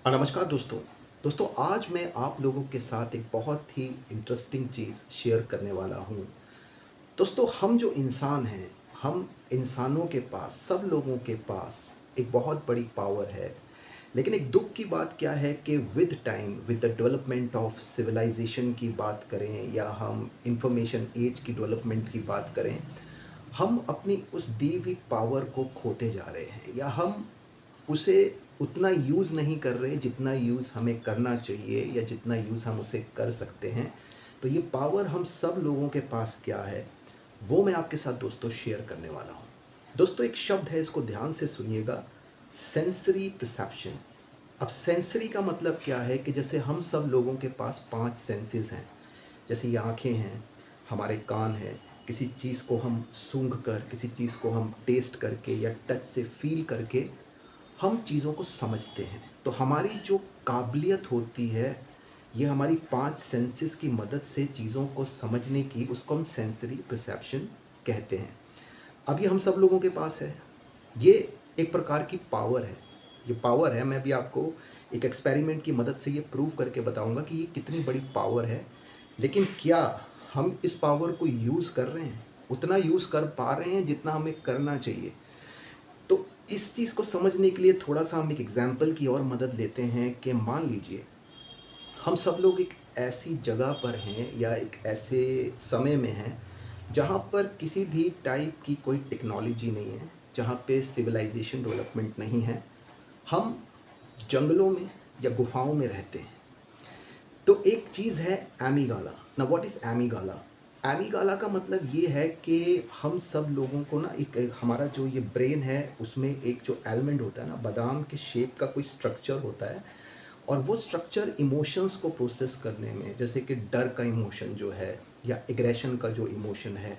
हाँ, नमस्कार दोस्तों। दोस्तों आज मैं आप लोगों के साथ एक बहुत ही इंटरेस्टिंग चीज़ शेयर करने वाला हूँ। दोस्तों हम जो इंसान हैं, हम इंसानों के पास, सब लोगों के पास एक बहुत बड़ी पावर है। लेकिन एक दुःख की बात क्या है कि with time, with the development of civilisation की बात करें या हम इंफॉर्मेशन ऐज की डेवलपमेंट की बात करें, हम अपनी उस दी हुई पावर को खोते जा रहे हैं या हम उसे उतना यूज़ नहीं कर रहे जितना यूज़ हमें करना चाहिए या जितना यूज़ हम उसे कर सकते हैं। तो ये पावर हम सब लोगों के पास क्या है, वो मैं आपके साथ दोस्तों शेयर करने वाला हूँ। दोस्तों एक शब्द है, इसको ध्यान से सुनिएगा, सेंसरी परसेप्शन। अब सेंसरी का मतलब क्या है कि जैसे हम सब लोगों के पास 5 सेंसेस हैं। जैसे ये आँखें हैं, हमारे कान हैं, किसी चीज़ को हम सूंघ कर, किसी चीज़ को हम टेस्ट करके या टच से फ़ील करके हम चीज़ों को समझते हैं। तो हमारी जो काबिलियत होती है, ये हमारी 5 सेंसेस की मदद से चीज़ों को समझने की, उसको हम सेंसरी परसेप्शन कहते हैं। अब ये हम सब लोगों के पास है। ये एक प्रकार की पावर है। ये पावर है, मैं भी आपको एक एक्सपेरिमेंट की मदद से ये प्रूव करके बताऊँगा कि ये कितनी बड़ी पावर है। लेकिन क्या हम इस पावर को यूज़ कर रहे हैं? उतना यूज़ कर पा रहे हैं जितना हमें करना चाहिए? तो इस चीज़ को समझने के लिए थोड़ा-सा हम एक एग्ज़ाम्पल की और मदद लेते हैं कि मान लीजिए, हम सब लोग एक ऐसी जगह पर हैं या एक ऐसे समय में हैं, जहाँ पर किसी भी टाइप की कोई टेक्नोलॉजी नहीं है, जहाँ पे सिविलाइज़ेशन डेवलपमेंट नहीं है। हम जंगलों में या गुफ़ाओं में रहते हैं। तो एक चीज़ है एमीगाला। नाउ व्हाट इज़ एमीगाला? एमीगाला का मतलब ये है कि हम सब लोगों को ना एक एक हमारा जो ये ब्रेन है, उसमें एक जो एलिमेंट होता है ना, बादाम के शेप का कोई स्ट्रक्चर होता है। और वो स्ट्रक्चर इमोशंस को प्रोसेस करने में, जैसे कि डर का इमोशन जो है या एग्रेशन का जो इमोशन है,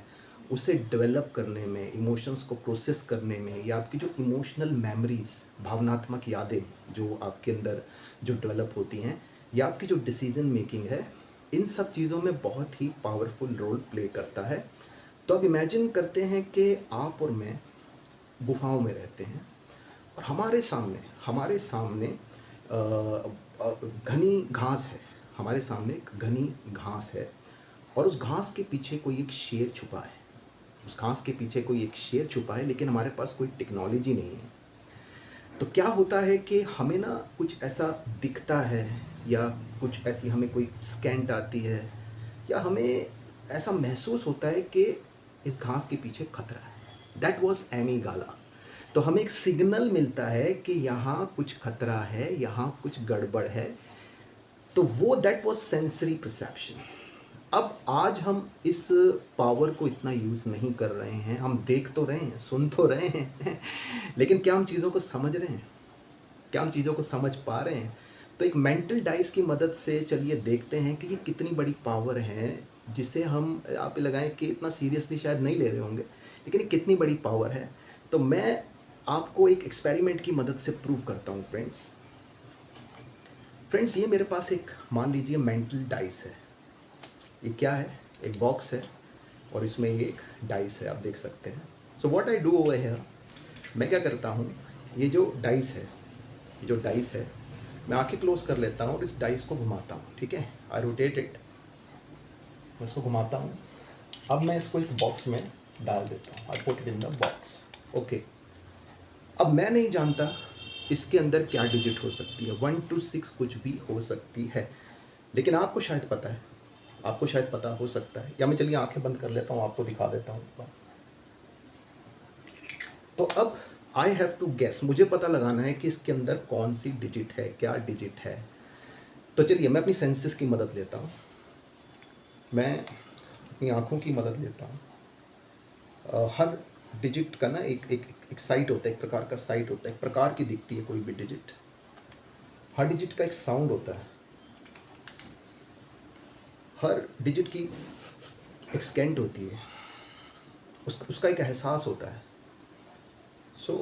उसे डेवलप करने में, इमोशंस को प्रोसेस करने में, या आपकी जो इमोशनल मेमोरीज़, भावनात्मक यादें जो आपके अंदर जो डेवलप होती हैं, या आपकी जो डिसीज़न मेकिंग है, इन सब चीज़ों में बहुत ही पावरफुल रोल प्ले करता है। तो अब इमेजिन करते हैं कि आप और मैं गुफ़ाओं में रहते हैं और हमारे सामने अ घनी घास है। हमारे सामने एक घनी घास है और उस घास के पीछे कोई एक शेर छुपा है। उस घास के पीछे कोई एक शेर छुपा है, लेकिन हमारे पास कोई टेक्नोलॉजी नहीं है। तो क्या होता है कि हमें ना कुछ ऐसा दिखता है या कुछ ऐसी हमें कोई स्कैंट आती है या हमें ऐसा महसूस होता है कि इस घास के पीछे खतरा है। दैट वाज़ एमी गाला। तो हमें एक सिग्नल मिलता है कि यहाँ कुछ खतरा है, यहाँ कुछ गड़बड़ है। तो वो दैट वाज़ सेंसरी परसेप्शन। अब आज हम इस पावर को इतना यूज़ नहीं कर रहे हैं। हम देख तो रहे हैं, सुन तो रहे हैं लेकिन क्या हम चीज़ों को समझ रहे हैं? क्या हम चीज़ों को समझ पा रहे हैं? तो एक मेंटल डाइस की मदद से चलिए देखते हैं कि ये कितनी बड़ी पावर है, जिसे हम आप ये लगाएँ कि इतना सीरियसली शायद नहीं ले रहे होंगे, लेकिन ये कितनी बड़ी पावर है। तो मैं आपको एक एक्सपेरिमेंट की मदद से प्रूव करता हूँ फ्रेंड्स। फ्रेंड्स ये मेरे पास एक मान लीजिए मेंटल डाइस है। ये क्या है? एक बॉक्स है और इसमें ये एक डाइस है, आप देख सकते हैं। So what I do over here, मैं क्या करता हूँ, ये जो डाइस है, ये जो डाइस है, मैं आँखें क्लोज़ कर लेता हूँ और इस डाइस को घुमाता हूँ, ठीक है? आई रोटेट इट, मैं इसको घुमाता हूँ। अब मैं इसको इस बॉक्स में डाल देता हूँ। I put it in the box. Okay. अब मैं नहीं जानता इसके अंदर क्या डिजिट हो सकती है, 1 to 6 कुछ भी हो सकती है। लेकिन आपको शायद पता है, आपको शायद पता हो सकता है, या मैं चलिए आँखें बंद कर लेता हूँ, आपको दिखा देता हूँ एक बार। तो अब आई हैव टू गेस, मुझे पता लगाना है कि इसके अंदर कौन-सी डिजिट है, क्या डिजिट है। तो चलिए मैं अपनी सेंसेस की मदद लेता हूँ। मैं अपनी आँखों की मदद लेता हूँ। हर डिजिट का ना एक एक एक साइट होता है, एक प्रकार का साइट होता है, एक प्रकार की दिखती है कोई भी डिजिट। हर डिजिट का एक साउंड होता है। हर डिजिट की एक स्कैंट होती है, उसका एक एहसास होता है। सो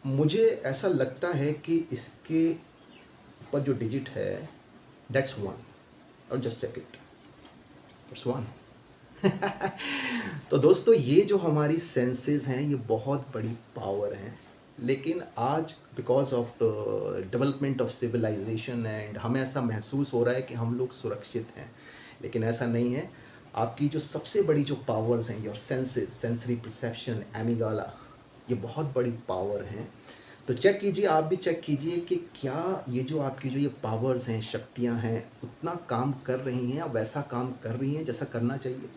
मुझे ऐसा लगता है कि इसके ऊपर जो डिजिट है, दैट्स 1, और जस्ट चेक इट, इट्स 1। तो दोस्तों ये जो हमारी सेंसेस हैं, ये बहुत बड़ी पावर हैं। लेकिन आज because of the development of civilisation and हमें ऐसा महसूस हो रहा है कि हम लोग सुरक्षित हैं, लेकिन ऐसा नहीं है। आपकी जो सबसे बड़ी जो पावर्स हैं, your senses, sensory perception, amygdala, ये बहुत बड़ी पावर हैं। तो चेक कीजिए, आप भी चेक कीजिए कि क्या ये जो आपकी जो ये पावर्स हैं, शक्तियाँ हैं, उतना काम कर रही हैं या वैसा काम कर रही हैं जैसा करना चाहिए?